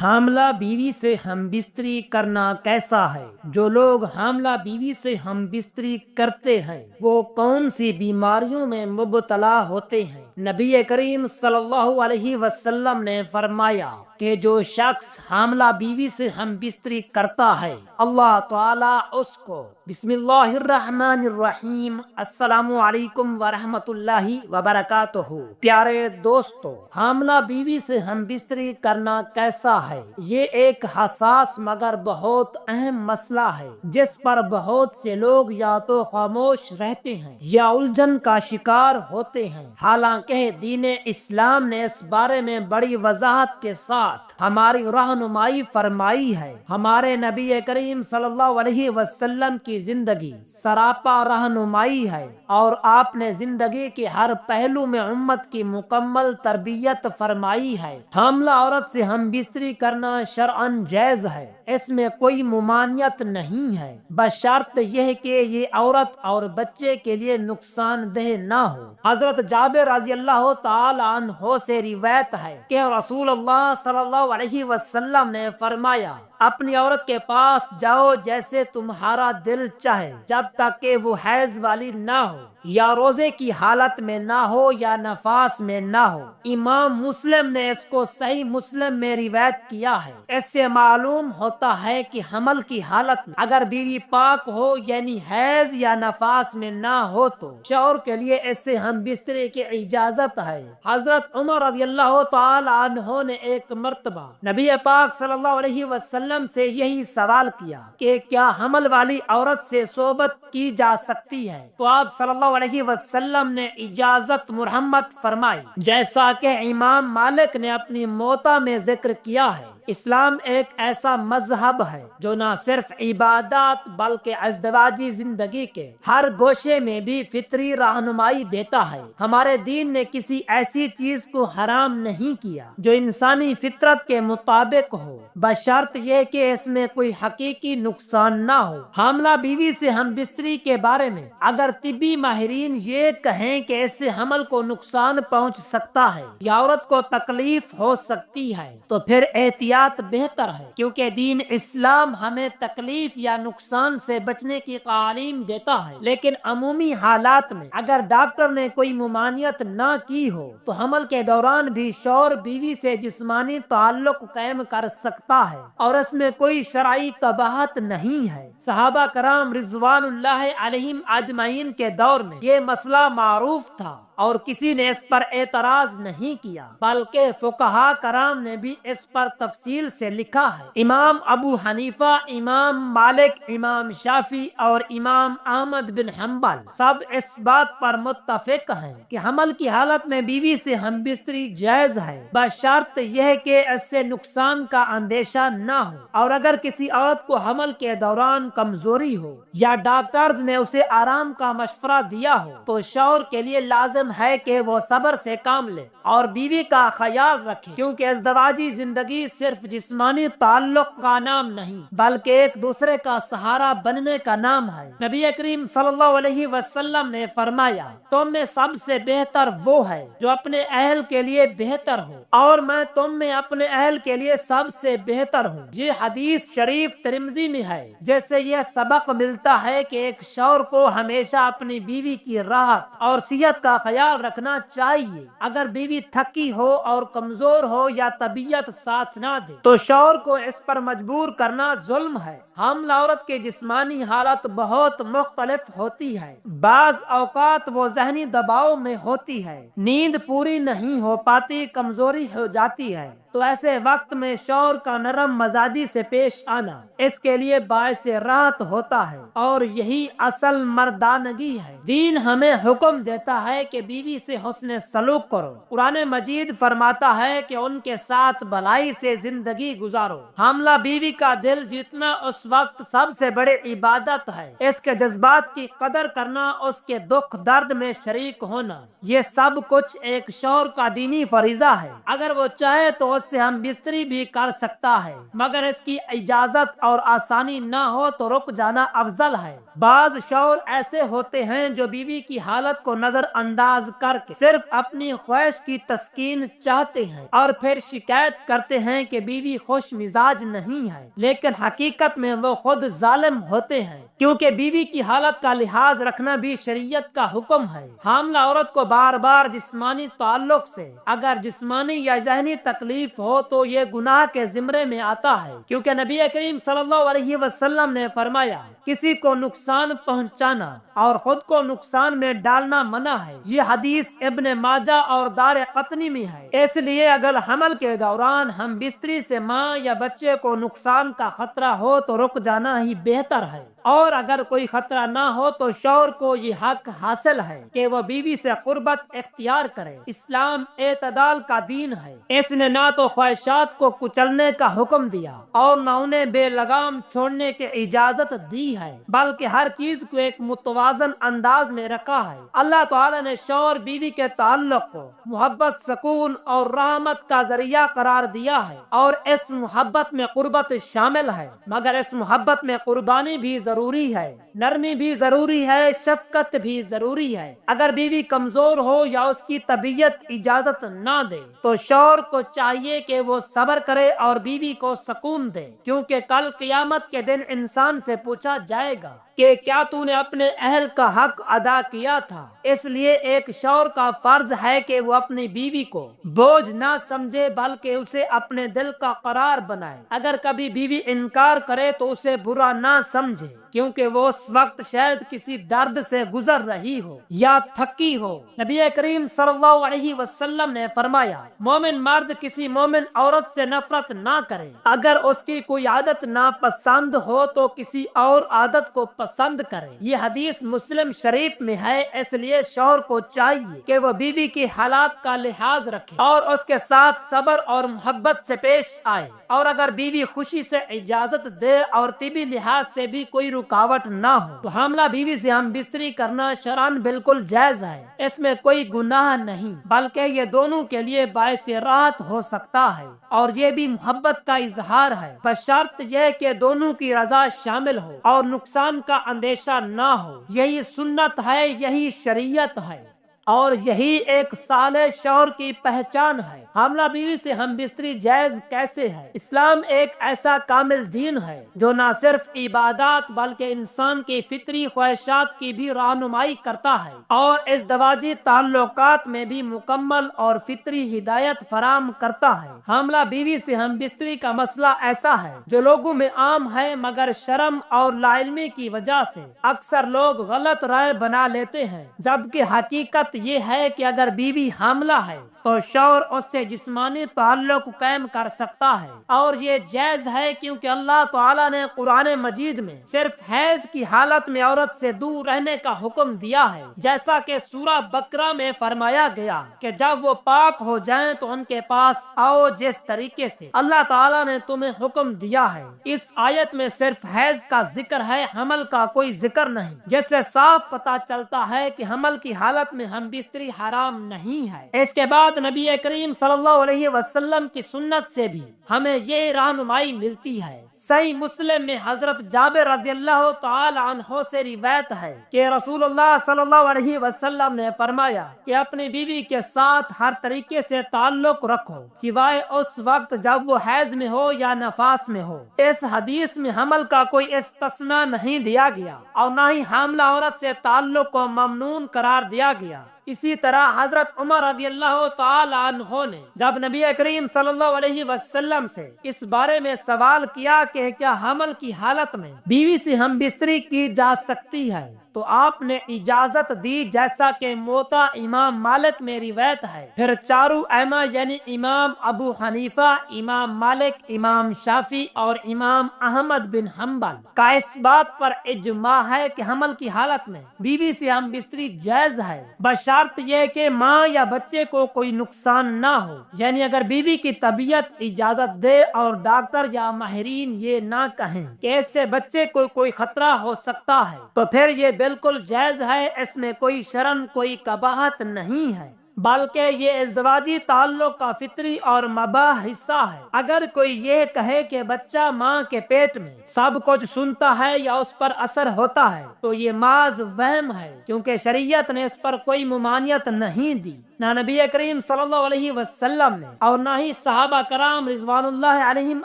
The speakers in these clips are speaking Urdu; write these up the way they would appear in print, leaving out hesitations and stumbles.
حاملہ بیوی سے ہم بستری کرنا کیسا ہے؟ جو لوگ حاملہ بیوی سے ہم بستری کرتے ہیں وہ کون سی بیماریوں میں مبتلا ہوتے ہیں؟ نبی کریم صلی اللہ علیہ وسلم نے فرمایا کہ جو شخص حاملہ بیوی سے ہم بستری کرتا ہے اللہ تعالیٰ اس کو بسم اللہ الرحمن الرحیم السلام علیکم ورحمۃ اللہ وبرکاتہ۔ پیارے دوستو، حاملہ بیوی سے ہم بستری کرنا کیسا ہے؟ یہ ایک حساس مگر بہت اہم مسئلہ ہے جس پر بہت سے لوگ یا تو خاموش رہتے ہیں یا الجھن کا شکار ہوتے ہیں۔ حالانکہ دین اسلام نے اس بارے میں بڑی وضاحت کے ساتھ ہماری رہنمائی فرمائی ہے۔ ہمارے نبی کریم صلی اللہ علیہ وسلم کی زندگی سراپا رہنمائی ہے اور آپ نے زندگی کے ہر پہلو میں امت کی مکمل تربیت فرمائی ہے۔ حاملہ عورت سے ہم بستری کرنا شرعاً جائز ہے، اس میں کوئی ممانعت نہیں ہے، بشرط یہ کہ یہ عورت اور بچے کے لیے نقصان دہ نہ ہو۔ حضرت جابر رضی اللہ تعالی عنہ سے روایت ہے کہ رسول اللہ صلی اللہ علیہ وسلم نے فرمایا، اپنی عورت کے پاس جاؤ جیسے تمہارا دل چاہے، جب تک کہ وہ حیض والی نہ ہو یا روزے کی حالت میں نہ ہو یا نفاس میں نہ ہو۔ امام مسلم نے اس کو صحیح مسلم میں روایت کیا ہے۔ اس سے معلوم ہوتا ہے کہ حمل کی حالت میں اگر بیوی پاک ہو یعنی حیض یا نفاس میں نہ ہو تو شوہر کے لیے اس سے ہم بستری کی اجازت ہے۔ حضرت عمر رضی اللہ تعالی عنہ نے ایک مرتبہ نبی پاک صلی اللہ علیہ وسلم سے یہی سوال کیا کہ کیا حمل والی عورت سے صحبت کی جا سکتی ہے؟ تو آپ صلی اللہ علیہ وسلم نے اجازت مرحمت فرمائی، جیسا کہ امام مالک نے اپنی موطا میں ذکر کیا ہے۔ اسلام ایک ایسا مذہب ہے جو نہ صرف عبادات بلکہ ازدواجی زندگی کے ہر گوشے میں بھی فطری رہنمائی دیتا ہے۔ ہمارے دین نے کسی ایسی چیز کو حرام نہیں کیا جو انسانی فطرت کے مطابق ہو، بشرط یہ کہ اس میں کوئی حقیقی نقصان نہ ہو۔ حاملہ بیوی سے ہم بستری کے بارے میں اگر طبی ماہرین یہ کہیں کہ اس سے حمل کو نقصان پہنچ سکتا ہے یا عورت کو تکلیف ہو سکتی ہے تو پھر احتیاط بہتر ہے، کیونکہ دین اسلام ہمیں تکلیف یا نقصان سے بچنے کی تعلیم دیتا ہے۔ لیکن عمومی حالات میں اگر ڈاکٹر نے کوئی ممانعت نہ کی ہو تو حمل کے دوران بھی شوہر بیوی سے جسمانی تعلق قائم کر سکتا ہے اور اس میں کوئی شرعی قباحت نہیں ہے۔ صحابہ کرام رضوان اللہ علیہم اجمعین کے دور میں یہ مسئلہ معروف تھا اور کسی نے اس پر اعتراض نہیں کیا، بلکہ فقہاء کرام نے بھی اس پر تفصیل سے لکھا ہے۔ امام ابو حنیفہ، امام مالک، امام شافعی اور امام احمد بن حنبل سب اس بات پر متفق ہیں کہ حمل کی حالت میں بیوی سے ہم بستری جائز ہے، بشرط یہ کہ اس سے نقصان کا اندیشہ نہ ہو، اور اگر کسی عورت کو حمل کے دوران کمزوری ہو یا ڈاکٹرز نے اسے آرام کا مشورہ دیا ہو تو شوہر کے لیے لازم ہے کہ وہ صبر سے کام لے اور بیوی کا خیال رکھے، کیونکہ ازدواجی زندگی صرف جسمانی تعلق کا نام نہیں بلکہ ایک دوسرے کا سہارا بننے کا نام ہے۔ نبی کریم صلی اللہ علیہ وسلم نے فرمایا، تم میں سب سے بہتر وہ ہے جو اپنے اہل کے لیے بہتر ہو اور میں تم میں اپنے اہل کے لیے سب سے بہتر ہوں۔ یہ حدیث شریف ترمذی میں ہے، جس سے یہ سبق ملتا ہے کہ ایک شوہر کو ہمیشہ اپنی بیوی کی راحت اور صحت کا خیال رکھنا چاہیے۔ اگر بیوی تھکی ہو اور کمزور ہو یا طبیعت ساتھ نہ دے تو شوہر کو اس پر مجبور کرنا ظلم ہے۔ حاملہ عورت کی جسمانی حالت بہت مختلف ہوتی ہے، بعض اوقات وہ ذہنی دباؤ میں ہوتی ہے، نیند پوری نہیں ہو پاتی، کمزوری ہو جاتی ہے، تو ایسے وقت میں شوہر کا نرم مزاجی سے پیش آنا اس کے لیے باعث راحت ہوتا ہے اور یہی اصل مردانگی ہے۔ دین ہمیں حکم دیتا ہے کہ بیوی سے حسن سلوک کرو۔ قرآن مجید فرماتا ہے کہ ان کے ساتھ بھلائی سے زندگی گزارو۔ حاملہ بیوی کا دل جیتنا اس وقت سب سے بڑی عبادت ہے۔ اس کے جذبات کی قدر کرنا، اس کے دکھ درد میں شریک ہونا، یہ سب کچھ ایک شوہر کا دینی فریضہ ہے۔ اگر وہ چاہے تو اس سے ہم بستری بھی کر سکتا ہے، مگر اس کی اجازت اور آسانی نہ ہو تو رک جانا افضل ہے۔ بعض شوہر ایسے ہوتے ہیں جو بیوی کی حالت کو نظر انداز کر کے صرف اپنی خواہش کی تسکین چاہتے ہیں اور پھر شکایت کرتے ہیں کہ بیوی خوش مزاج نہیں ہے، لیکن حقیقت میں وہ خود ظالم ہوتے ہیں، کیونکہ بیوی کی حالت کا لحاظ رکھنا بھی شریعت کا حکم ہے۔ حاملہ عورت کو بار بار جسمانی تعلق سے اگر جسمانی یا ذہنی تکلیف ہو تو یہ گناہ کے زمرے میں آتا ہے، کیونکہ نبی کریم صلی اللہ علیہ وسلم نے فرمایا کسی کو نقصان پہنچانا اور خود کو نقصان میں ڈالنا منع ہے۔ یہ حدیث ابن ماجہ اور دار قطنی میں ہے۔ اس لیے اگر حمل کے دوران ہم بستری سے ماں یا بچے کو نقصان کا خطرہ ہو تو رک جانا ہی بہتر ہے، اور اگر کوئی خطرہ نہ ہو تو شوہر کو یہ حق حاصل ہے کہ وہ بیوی سے قربت اختیار کرے۔ اسلام اعتدال کا دین ہے، اس نے نہ تو خواہشات کو کچلنے کا حکم دیا اور نہ انہیں بے لگام چھوڑنے کی اجازت دی ہے، بلکہ ہر چیز کو ایک متوازن انداز میں رکھا ہے۔ اللہ تعالی نے شوہر بیوی کے تعلق کو محبت، سکون اور رحمت کا ذریعہ قرار دیا ہے، اور اس محبت میں قربت شامل ہے، مگر اس محبت میں قربانی بھی ضروری ہے، نرمی بھی ضروری ہے، شفقت بھی ضروری ہے۔ اگر بیوی کمزور ہو یا اس کی طبیعت اجازت نہ دے تو شوہر کو چاہیے کہ وہ صبر کرے اور بیوی کو سکون دے، کیونکہ کل قیامت کے دن انسان سے پوچھا جائے گا کہ کیا تو نے اپنے اہل کا حق ادا کیا تھا۔ اس لیے ایک شوہر کا فرض ہے کہ وہ اپنی بیوی کو بوجھ نہ سمجھے بلکہ اسے اپنے دل کا قرار بنائے۔ اگر کبھی بیوی انکار کرے تو اسے برا نہ سمجھے، کیونکہ وہ اس وقت شاید کسی درد سے گزر رہی ہو یا تھکی ہو۔ نبی کریم صلی اللہ علیہ وسلم نے فرمایا مومن مرد کسی مومن عورت سے نفرت نہ کرے، اگر اس کی کوئی عادت ناپسند ہو تو کسی اور عادت کو پسند کرے۔ یہ حدیث مسلم شریف میں ہے۔ اس لیے شوہر کو چاہیے کہ وہ بیوی کی حالات کا لحاظ رکھے اور اس کے ساتھ صبر اور محبت سے پیش آئے، اور اگر بیوی خوشی سے اجازت دے اور طبی لحاظ سے بھی کوئی رکاوٹ نہ ہو تو حاملہ بیوی سے ہم بستری کرنا شرعاً بالکل جائز ہے۔ اس میں کوئی گناہ نہیں، بلکہ یہ دونوں کے لیے باعث راحت ہو سکتا ہے، اور یہ بھی محبت کا اظہار ہے، بشرط یہ کہ دونوں کی رضا شامل ہو اور نقصان کا اندیشہ نہ ہو۔ یہی سنت ہے، یہی شریعت ہے، اور یہی ایک صالح شوہر کی پہچان ہے۔ حاملہ بیوی سے ہم بستری جائز کیسے ہے؟ اسلام ایک ایسا کامل دین ہے جو نہ صرف عبادات بلکہ انسان کی فطری خواہشات کی بھی رہنمائی کرتا ہے، اور ازدواجی تعلقات میں بھی مکمل اور فطری ہدایت فراہم کرتا ہے۔ حاملہ بیوی سے ہم بستری کا مسئلہ ایسا ہے جو لوگوں میں عام ہے، مگر شرم اور لا علمی کی وجہ سے اکثر لوگ غلط رائے بنا لیتے ہیں، جبکہ حقیقت یہ ہے کہ اگر بیوی حاملہ ہے تو شوہر اس سے جسمانی تعلق قائم کر سکتا ہے، اور یہ جائز ہے کیونکہ اللہ تعالیٰ نے قرآن مجید میں صرف حیض کی حالت میں عورت سے دور رہنے کا حکم دیا ہے، جیسا کہ سورہ بقرہ میں فرمایا گیا کہ جب وہ پاک ہو جائیں تو ان کے پاس آؤ، جس طریقے سے اللہ تعالیٰ نے تمہیں حکم دیا ہے۔ اس آیت میں صرف حیض کا ذکر ہے، حمل کا کوئی ذکر نہیں، جس سے صاف پتہ چلتا ہے کہ حمل کی حالت میں ہم بستری حرام نہیں ہے۔ اس کے بعد نبی کریم صلی اللہ علیہ وسلم کی سنت سے بھی ہمیں یہ رہنمائی ملتی ہے۔ صحیح مسلم میں حضرت جابر رضی اللہ تعالی عنہ سے روایت ہے کہ رسول اللہ صلی اللہ علیہ وسلم نے فرمایا کہ اپنی بیوی کے ساتھ ہر طریقے سے تعلق رکھو سوائے اس وقت جب وہ حیض میں ہو یا نفاس میں ہو۔ اس حدیث میں حمل کا کوئی استثناء نہیں دیا گیا اور نہ ہی حاملہ عورت سے تعلق کو ممنون قرار دیا گیا۔ اسی طرح حضرت عمر رضی اللہ تعالی عنہ نے جب نبی کریم صلی اللہ علیہ وسلم سے اس بارے میں سوال کیا کہ کیا حمل کی حالت میں بیوی سے ہم بستری کی جا سکتی ہے تو آپ نے اجازت دی، جیسا کہ موطا امام مالک میں روایت ہے۔ پھر چاروں ائمہ یعنی امام ابو حنیفہ، امام مالک، امام شافعی اور امام احمد بن حنبل کا اس بات پر اجماع ہے کہ حمل کی حالت میں بیوی سے ہم بستری جائز ہے، بشرط یہ کہ ماں یا بچے کو کوئی نقصان نہ ہو، یعنی اگر بیوی کی طبیعت اجازت دے اور ڈاکٹر یا ماہرین یہ نہ کہیں کہ اس سے بچے کو کوئی خطرہ ہو سکتا ہے تو پھر یہ بالکل جائز ہے، اس میں کوئی شرم کوئی قباحت نہیں ہے۔ بلکہ یہ ازدواجی تعلق کا فطری اور مباح حصہ ہے۔ اگر کوئی یہ کہے کہ بچہ ماں کے پیٹ میں سب کچھ سنتا ہے یا اس پر اثر ہوتا ہے تو یہ محض وہم ہے، کیونکہ شریعت نے اس پر کوئی ممانعت نہیں دی، نہ نبی کریم صلی اللہ علیہ وسلم نے اور نہ ہی صحابہ کرام رضوان اللہ علیہم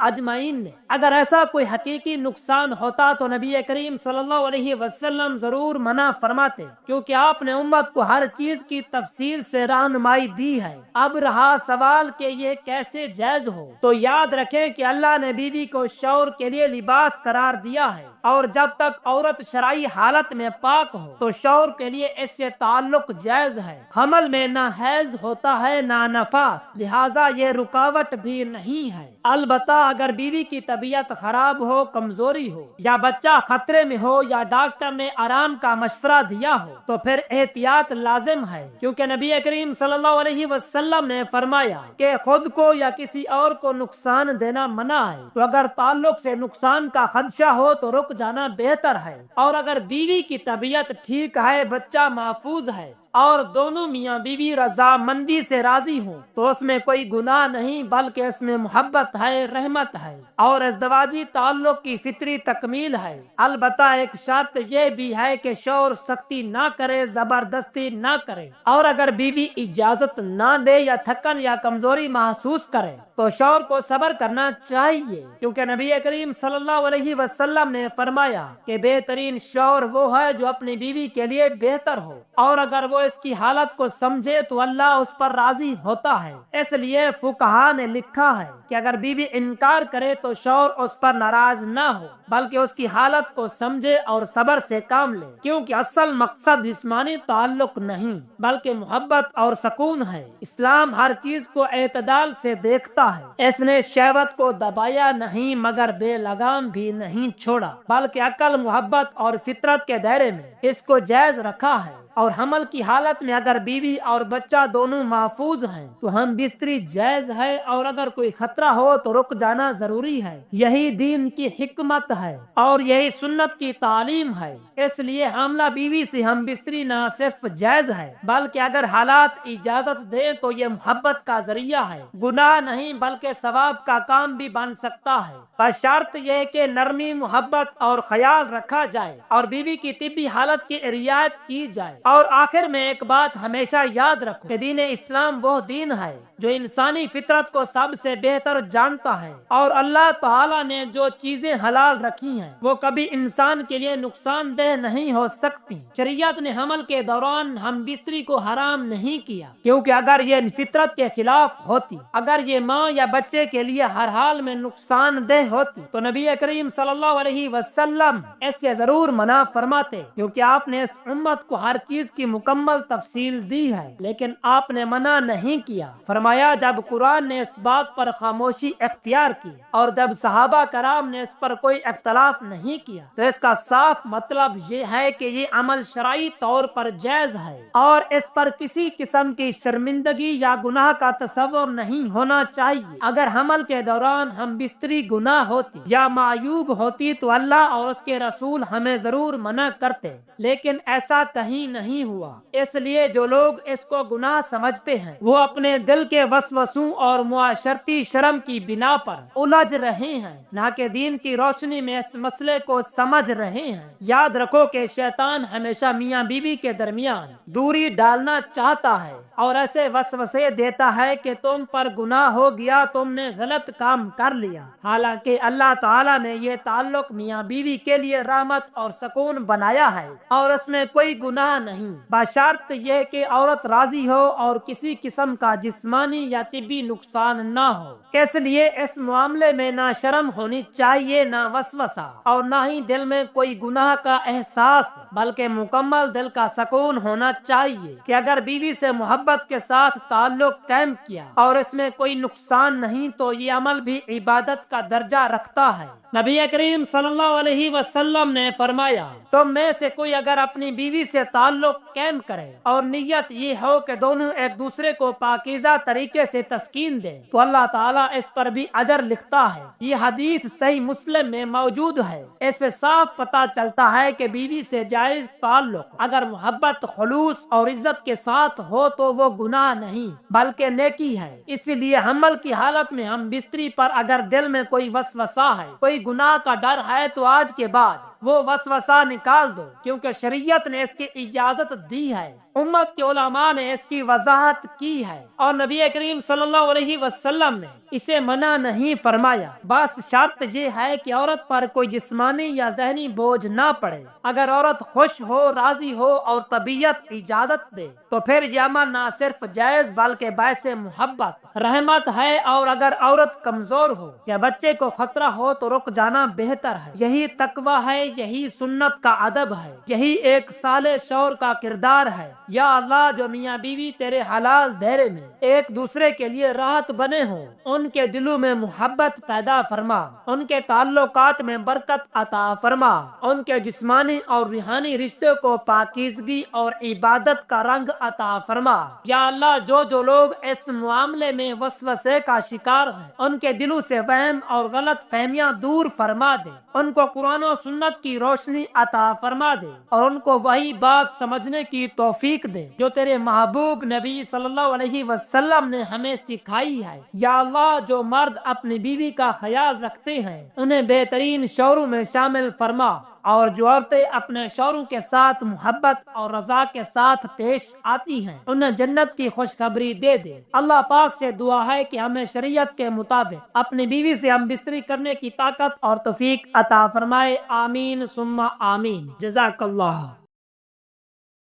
اجمعین نے۔ اگر ایسا کوئی حقیقی نقصان ہوتا تو نبی کریم صلی اللہ علیہ وسلم ضرور منع فرماتے، کیونکہ آپ نے امت کو ہر چیز کی تفصیل سے رہنمائی دی ہے۔ اب رہا سوال کہ یہ کیسے جائز ہو، تو یاد رکھیں کہ اللہ نے بیوی کو شوہر کے لیے لباس قرار دیا ہے، اور جب تک عورت شرعی حالت میں پاک ہو تو شوہر کے لیے اس سے تعلق جائز ہے۔ حمل میں نہ حیض ہوتا ہے نہ نفاس، لہذا یہ رکاوٹ بھی نہیں ہے۔ البتہ اگر بیوی کی طبیعت خراب ہو، کمزوری ہو یا بچہ خطرے میں ہو یا ڈاکٹر نے آرام کا مشورہ دیا ہو تو پھر احتیاط لازم ہے، کیونکہ نبی کریم صلی اللہ علیہ وسلم نے فرمایا کہ خود کو یا کسی اور کو نقصان دینا منع ہے، تو اگر تعلق سے نقصان کا خدشہ ہو تو رک جانا بہتر ہے۔ اور اگر بیوی کی طبیعت ٹھیک ہے، بچہ محفوظ ہے اور دونوں میاں بیوی رضامندی سے راضی ہوں تو اس میں کوئی گناہ نہیں، بلکہ اس میں محبت ہے، رحمت ہے اور ازدواجی تعلق کی فطری تکمیل ہے۔ البتہ ایک شرط یہ بھی ہے کہ شوہر سختی نہ کرے، زبردستی نہ کرے، اور اگر بیوی اجازت نہ دے یا تھکن یا کمزوری محسوس کرے تو شوہر کو صبر کرنا چاہیے، کیونکہ نبی کریم صلی اللہ علیہ وسلم نے فرمایا کہ بہترین شوہر وہ ہے جو اپنی بیوی کے لیے بہتر ہو، اور اگر وہ اس کی حالت کو سمجھے تو اللہ اس پر راضی ہوتا ہے۔ اس لیے فقہا نے لکھا ہے کہ اگر بیوی انکار کرے تو شوہر اس پر ناراض نہ ہو، بلکہ اس کی حالت کو سمجھے اور صبر سے کام لے، کیونکہ اصل مقصد جسمانی تعلق نہیں بلکہ محبت اور سکون ہے۔ اسلام ہر چیز کو اعتدال سے دیکھتا ہے، اس نے شہوت کو دبایا نہیں مگر بے لگام بھی نہیں چھوڑا، بلکہ عقل، محبت اور فطرت کے دائرے میں اس کو جائز رکھا ہے۔ اور حمل کی حالت میں اگر بیوی اور بچہ دونوں محفوظ ہیں تو ہم بستری جائز ہے، اور اگر کوئی خطرہ ہو تو رک جانا ضروری ہے۔ یہی دین کی حکمت ہے اور یہی سنت کی تعلیم ہے۔ اس لیے حاملہ بیوی سے ہم بستری نہ صرف جائز ہے بلکہ اگر حالات اجازت دیں تو یہ محبت کا ذریعہ ہے، گناہ نہیں بلکہ ثواب کا کام بھی بن سکتا ہے، بس شرط یہ کہ نرمی، محبت اور خیال رکھا جائے اور بیوی کی طبی حالت کی رعایت کی جائے۔ اور آخر میں ایک بات ہمیشہ یاد رکھو کہ دین اسلام وہ دین ہے جو انسانی فطرت کو سب سے بہتر جانتا ہے، اور اللہ تعالیٰ نے جو چیزیں حلال رکھی ہیں وہ کبھی انسان کے لیے نقصان دہ نہیں ہو سکتی۔ شریعت نے حمل کے دوران ہم بستری کو حرام نہیں کیا، کیونکہ اگر یہ فطرت کے خلاف ہوتی، اگر یہ ماں یا بچے کے لیے ہر حال میں نقصان دہ ہوتی تو نبی کریم صلی اللہ علیہ وسلم اس سے ضرور منع فرماتے، کیونکہ آپ نے اس امت کو ہر چیز کی مکمل تفصیل دی ہے، لیکن آپ نے منع نہیں کیا۔ فرمایا جب قرآن نے اس بات پر خاموشی اختیار کی اور جب صحابہ کرام نے اس پر کوئی اختلاف نہیں کیا تو اس کا صاف مطلب یہ ہے کہ یہ عمل شرعی طور پر جائز ہے اور اس پر کسی قسم کی شرمندگی یا گناہ کا تصور نہیں ہونا چاہیے۔ اگر حمل کے دوران ہم بستری گناہ ہوتی یا معیوب ہوتی تو اللہ اور اس کے رسول ہمیں ضرور منع کرتے، لیکن ایسا کہیں نہیں ہوا۔ اس لیے جو لوگ اس کو گناہ سمجھتے ہیں وہ اپنے دل کے وسوسوں اور معاشرتی شرم کی بنا پر الجھ رہے ہیں، نہ کہ دین کی روشنی میں اس مسئلے کو سمجھ رہے ہیں۔ یاد رکھو کہ شیطان ہمیشہ میاں بیوی کے درمیان دوری ڈالنا چاہتا ہے اور ایسے وسوسے دیتا ہے کہ تم پر گناہ ہو گیا، تم نے غلط کام کر لیا، حالانکہ اللہ تعالیٰ نے یہ تعلق میاں بیوی کے لیے رحمت اور سکون بنایا ہے اور اس میں کوئی گناہ نہیں، بشرط یہ کہ عورت راضی ہو اور کسی قسم کا جسمانی یا طبی نقصان نہ ہو۔ اس لیے اس معاملے میں نہ شرم ہونی چاہیے، نہ وسوسہ، اور نہ ہی دل میں کوئی گناہ کا احساس، بلکہ مکمل دل کا سکون ہونا چاہیے کہ اگر بیوی سے محبت کے ساتھ تعلق قائم کیا اور اس میں کوئی نقصان نہیں تو یہ عمل بھی عبادت کا درجہ رکھتا ہے۔ نبی کریم صلی اللہ علیہ وسلم نے فرمایا تم میں سے کوئی اگر اپنی بیوی سے تعلق تعلق قائم کرے اور نیت یہ ہو کہ دونوں ایک دوسرے کو پاکیزہ طریقے سے تسکین دے تو اللہ تعالیٰ اس پر بھی اجر لکھتا ہے۔ یہ حدیث صحیح مسلم میں موجود ہے۔ اس سے صاف پتہ چلتا ہے کہ بیوی سے جائز تعلق اگر محبت، خلوص اور عزت کے ساتھ ہو تو وہ گناہ نہیں بلکہ نیکی ہے۔ اسی لیے حمل کی حالت میں ہم بستری پر اگر دل میں کوئی وسوسہ ہے، کوئی گناہ کا ڈر ہے تو آج کے بعد وہ وسوسہ نکال دو، کیونکہ شریعت نے اس کی اجازت دی ہے، امت کے علماء نے اس کی وضاحت کی ہے اور نبی کریم صلی اللہ علیہ وسلم نے اسے منع نہیں فرمایا۔ بس شرط یہ ہے کہ عورت پر کوئی جسمانی یا ذہنی بوجھ نہ پڑے۔ اگر عورت خوش ہو، راضی ہو اور طبیعت اجازت دے تو پھر یہ عمل نہ صرف جائز بلکہ باعث محبت، رحمت ہے۔ اور اگر عورت کمزور ہو یا بچے کو خطرہ ہو تو رک جانا بہتر ہے۔ یہی تقوی ہے، یہی سنت کا ادب ہے، یہی ایک صالح شوہر کا کردار ہے۔ یا اللہ، جو میاں بیوی تیرے حلال دائرے میں ایک دوسرے کے لیے راحت بنے ہوں، ان کے دلوں میں محبت پیدا فرما، ان کے تعلقات میں برکت عطا فرما، ان کے جسمانی اور روحانی رشتوں کو پاکیزگی اور عبادت کا رنگ عطا فرما۔ یا اللہ، جو لوگ اس معاملے میں وسوسے کا شکار ہیں، ان کے دلوں سے وہم اور غلط فہمیاں دور فرما دے، ان کو قرآن و سنت کی روشنی عطا فرما دے اور ان کو وہی بات سمجھنے کی توفیق دے جو تیرے محبوب نبی صلی اللہ علیہ وسلم نے ہمیں سکھائی ہے۔ یا اللہ، جو مرد اپنی بیوی کا خیال رکھتے ہیں انہیں بہترین شوہروں میں شامل فرما، اور جو عورتیں اپنے شوہروں کے ساتھ محبت اور رضا کے ساتھ پیش آتی ہیں انہیں جنت کی خوشخبری دے دے۔ اللہ پاک سے دعا ہے کہ ہمیں شریعت کے مطابق اپنی بیوی سے ہم بستری کرنے کی طاقت اور توفیق عطا فرمائے۔ آمین ثم آمین۔ جزاک اللہ۔